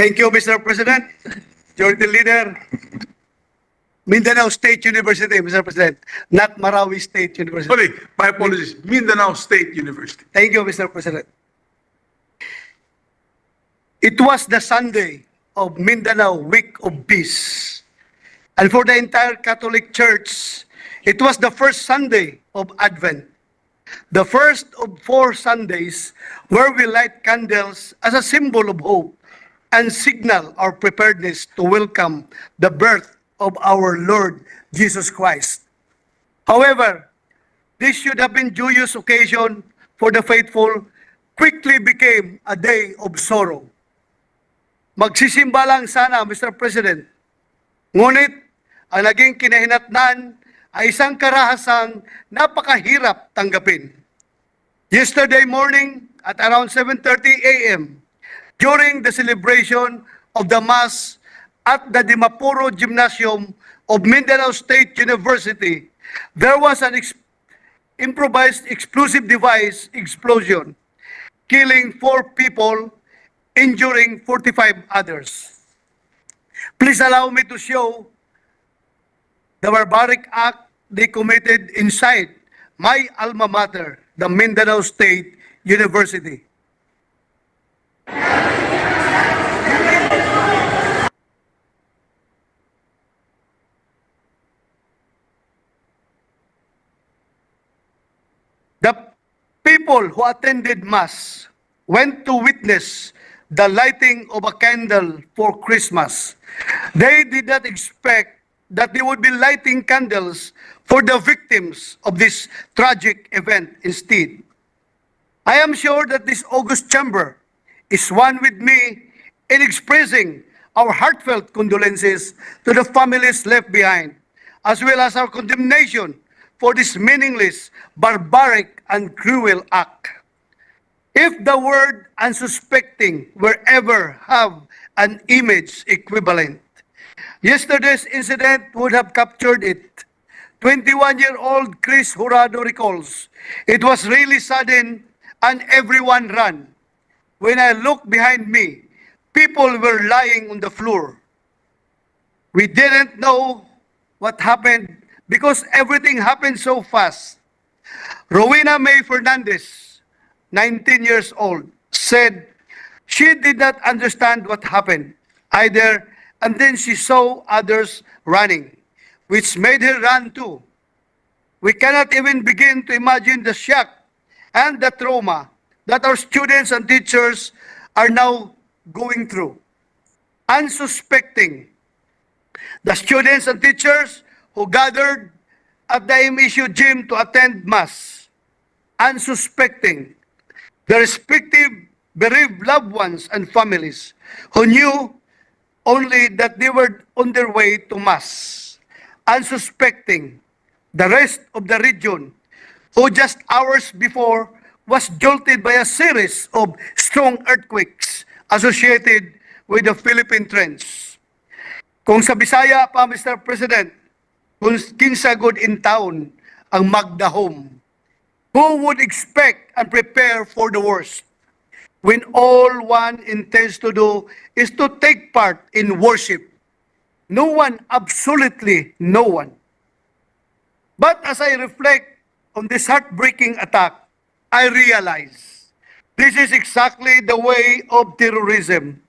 Thank you, Mr. President. Majority Leader, Mindanao State University, Mr. President, not Marawi State University. Sorry, my apologies. Mindanao State University. Thank you, Mr. President. It was the Sunday of Mindanao Week of Peace. And for the entire Catholic Church, it was the first Sunday of Advent. The first of 4 Sundays where we light candles as a symbol of hope and signal our preparedness to welcome the birth of our Lord Jesus Christ. However, this should have been joyous occasion for the faithful quickly became a day of sorrow. Magsisimba lang sana, Mr. President. Ngunit, ang naging kinahinatnan ay isang karahasang napakahirap tanggapin. Yesterday morning at around 7:30 a.m., during the celebration of the Mass at the Dimapuro Gymnasium of Mindanao State University, there was an improvised explosive device explosion, killing 4 people, injuring 45 others. Please allow me to show the barbaric act they committed inside my alma mater, the Mindanao State University. The people who attended Mass went to witness the lighting of a candle for Christmas. They did not expect that they would be lighting candles for the victims of this tragic event instead. I am sure that this august chamber is one with me in expressing our heartfelt condolences to the families left behind, as well as our condemnation for this meaningless, barbaric, and cruel act. If the word unsuspecting were ever have an image equivalent, yesterday's incident would have captured it. 21-year-old Chris Jurado recalls, "It was really sudden and everyone ran. When I looked behind me, people were lying on the floor. We didn't know what happened because everything happened so fast." Rowena May Fernandez, 19 years old, said she did not understand what happened either, and then she saw others running, which made her run too. We cannot even begin to imagine the shock and the trauma that our students and teachers are now going through. Unsuspecting, the students and teachers who gathered at the MSU gym to attend Mass, unsuspecting, the respective bereaved loved ones and families who knew only that they were on their way to Mass, unsuspecting, the rest of the region who just hours before was jolted by a series of strong earthquakes associated with the Philippine Trench. Kung sa Bisaya pa, Mr. President, kung kinsa good in town ang magdahom, who would expect and prepare for the worst when all one intends to do is to take part in worship? No one, absolutely no one. But as I reflect on this heartbreaking attack, I realize this is exactly the way of terrorism,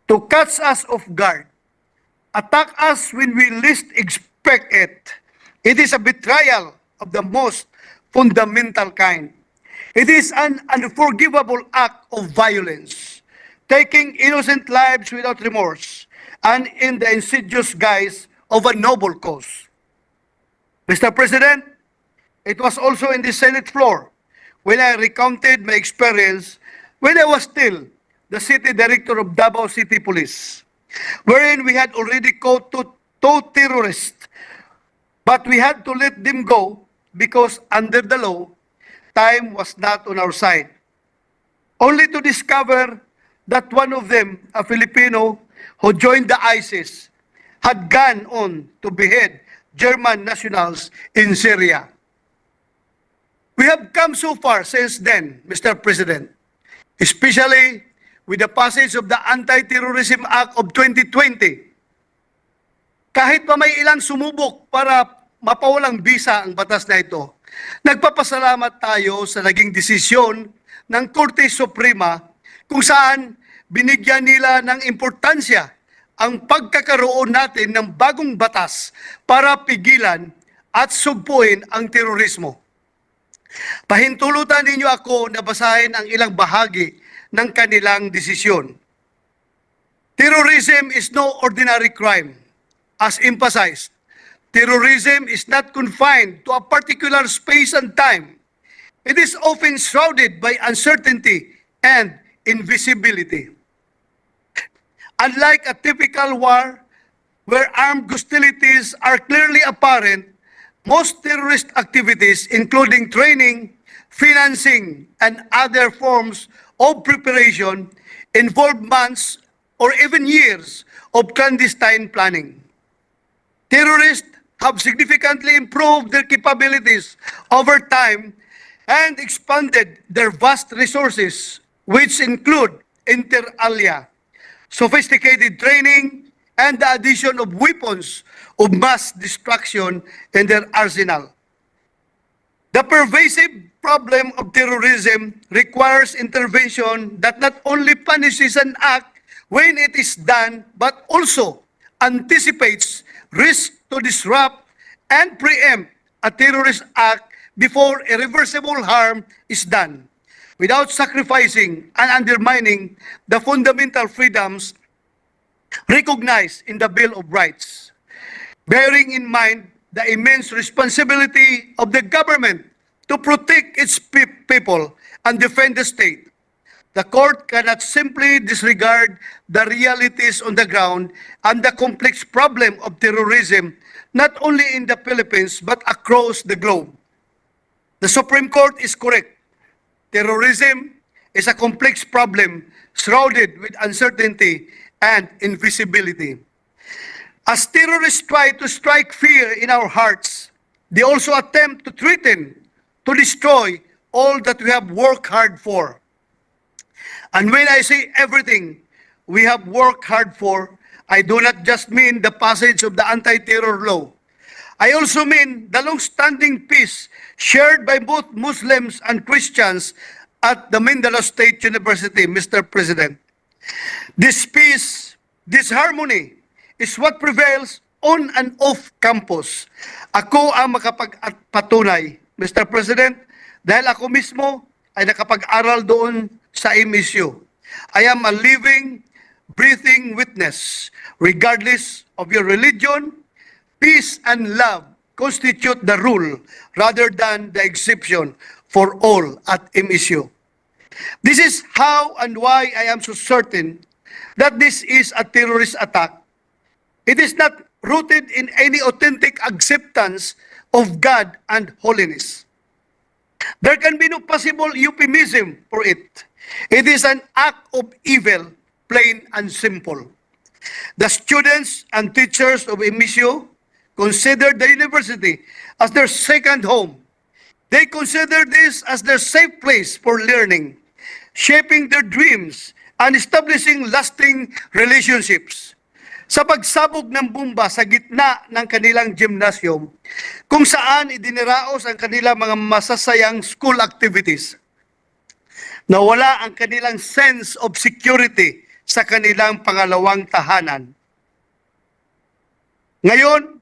to catch us off guard, attack us when we least expect it. It is a betrayal of the most fundamental kind. It is an unforgivable act of violence, taking innocent lives without remorse and in the insidious guise of a noble cause. Mr. President, it was also in the Senate floor when I recounted my experience when I was still the City Director of Davao City Police, wherein we had already caught 2 terrorists, but we had to let them go because under the law, time was not on our side. Only to discover that one of them, a Filipino who joined the ISIS, had gone on to behead German nationals in Syria. We have come so far since then, Mr. President, especially with the passage of the Anti-Terrorism Act of 2020. Kahit pa may ilang sumubok para mapawalang bisa ang batas na ito, nagpapasalamat tayo sa naging desisyon ng Korte Suprema kung saan binigyan nila ng importansya ang pagkakaroon natin ng bagong batas para pigilan at sugpuin ang terorismo. Pahintulutan ninyo ako na basahin ang ilang bahagi ng kanilang desisyon. Terrorism is no ordinary crime. As emphasized, terrorism is not confined to a particular space and time. It is often shrouded by uncertainty and invisibility. Unlike a typical war where armed hostilities are clearly apparent, most terrorist activities, including training, financing, and other forms of preparation, involve months or even years of clandestine planning. Terrorists have significantly improved their capabilities over time and expanded their vast resources, which include inter alia, sophisticated training, and the addition of weapons of mass destruction in their arsenal. The pervasive problem of terrorism requires intervention that not only punishes an act when it is done, but also anticipates risk to disrupt and preempt a terrorist act before irreversible harm is done, without sacrificing and undermining the fundamental freedoms recognized in the Bill of Rights. Bearing in mind the immense responsibility of the government to protect its people and defend the state, the court cannot simply disregard the realities on the ground and the complex problem of terrorism, not only in the Philippines but across the globe. The Supreme Court is correct. Terrorism is a complex problem shrouded with uncertainty and invisibility. As terrorists try to strike fear in our hearts, they also attempt to threaten, to destroy all that we have worked hard for. And when I say everything we have worked hard for, I do not just mean the passage of the anti-terror law. I also mean the long-standing peace shared by both Muslims and Christians at the Mindanao State University, Mr. President. This peace, this harmony, is what prevails on and off campus. Ako ang makapagpatunay, Mr. President, dahil ako mismo ay nakapag-aral doon sa MSU. I am a living, breathing witness. Regardless of your religion, peace and love constitute the rule rather than the exception for all at MSU. This is how and why I am so certain that this is a terrorist attack. It is not rooted in any authentic acceptance of God and holiness. There can be no possible euphemism for it. It is an act of evil, plain and simple. The students and teachers of MSU consider the university as their second home. They consider this as their safe place for learning, shaping their dreams, and establishing lasting relationships. Sa pagsabog ng bomba sa gitna ng kanilang gymnasium, kung saan idiniraos ang kanilang mga masasayang school activities, nawala ang kanilang sense of security sa kanilang pangalawang tahanan. Ngayon,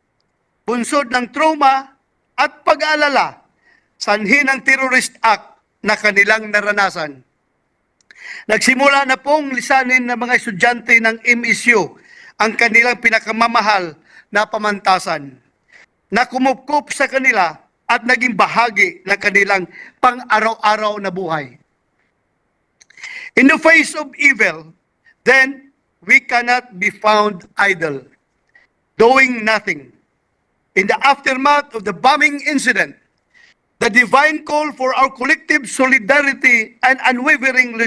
bunsod ng trauma at pag-aalala, sanhi ng terrorist act na kanilang naranasan. Nagsimula na pong lisanin ng mga estudyante ng MSU ang kanilang pinakamamahal na pamantasan, na kumupkup sa kanila at naging bahagi ng kanilang pang-araw-araw na buhay. In the face of evil, then we cannot be found idle, doing nothing. In the aftermath of the bombing incident, the divine call for our collective solidarity and unwavering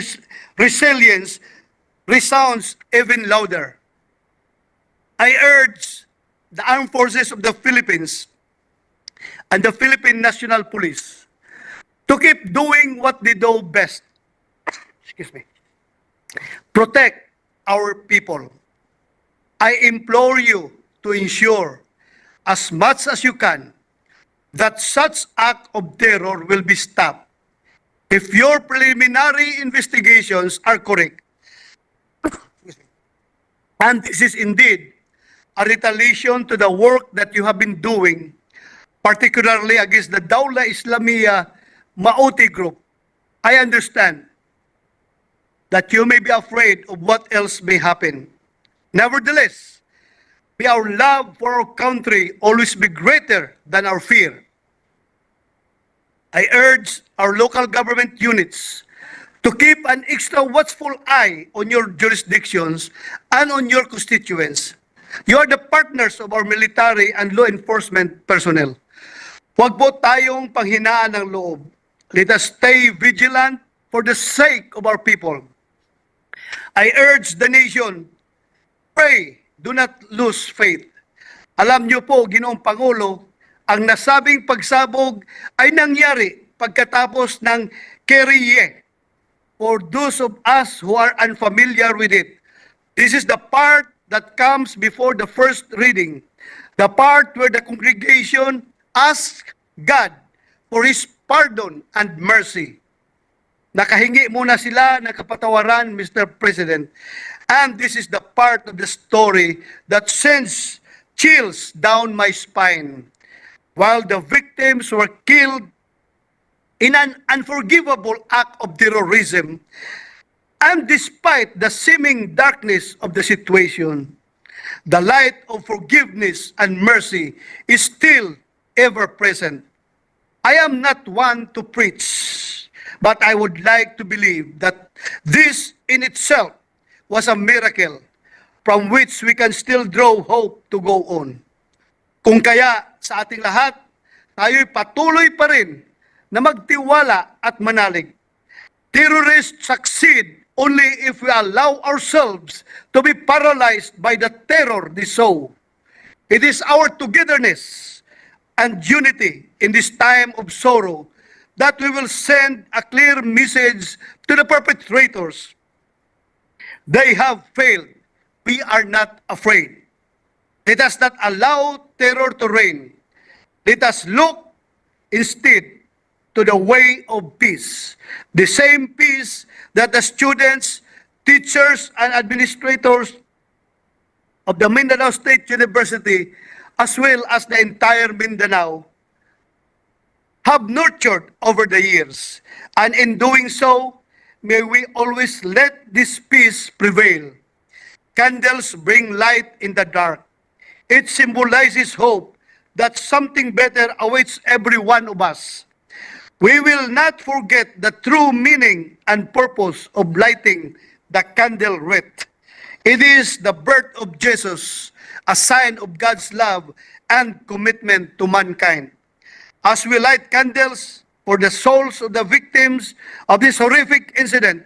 resilience resounds even louder. I urge the armed forces of the Philippines and the Philippine National Police to keep doing what they do best. Excuse me. Protect our people. I implore you to ensure as much as you can that such act of terror will be stopped. If your preliminary investigations are correct, and this is indeed a retaliation to the work that you have been doing, particularly against the Dawla Islamiyah Mauti group, I understand that you may be afraid of what else may happen. Nevertheless, may our love for our country always be greater than our fear. I urge our local government units to keep an extra watchful eye on your jurisdictions and on your constituents. You are the partners of our military and law enforcement personnel. Huwag po tayong panghinaan ng loob. Let us stay vigilant for the sake of our people. I urge the nation, pray, do not lose faith. Alam niyo po, Ginoong Pangulo, ang nasabing pagsabog ay nangyari pagkatapos ng Keriye. For those of us who are unfamiliar with it, this is the part that comes before the first reading, the part where the congregation asks God for His pardon and mercy. Nakahingi muna sila ng kapatawaran, Mr. President. And this is the part of the story that sends chills down my spine. While the victims were killed in an unforgivable act of terrorism, and despite the seeming darkness of the situation, the light of forgiveness and mercy is still ever present. I am not one to preach, but I would like to believe that this in itself was a miracle from which we can still draw hope to go on. Kung kaya sa ating lahat, tayo'y patuloy pa rin na magtiwala at manalig. Terrorists succeed only if we allow ourselves to be paralyzed by the terror they sow. It is our togetherness and unity in this time of sorrow that we will send a clear message to the perpetrators. They have failed. We are not afraid. Let us not allow terror to reign. Let us look instead to the way of peace. The same peace that the students, teachers, and administrators of the Mindanao State University, as well as the entire Mindanao, have nurtured over the years. And in doing so, may we always let this peace prevail. Candles bring light in the dark. It symbolizes hope that something better awaits every one of us. We will not forget the true meaning and purpose of lighting the candle wreath. It is the birth of Jesus, a sign of God's love and commitment to mankind. As we light candles for the souls of the victims of this horrific incident,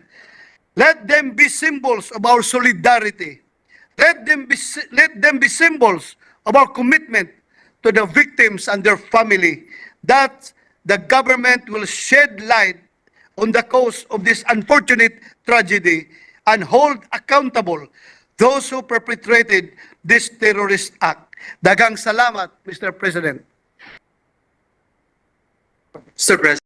let them be symbols of our solidarity. Let them be symbols of our commitment to the victims and their family, that the government will shed light on the cause of this unfortunate tragedy and hold accountable those who perpetrated this terrorist act. Daghang salamat, Mr. President. Mr. President.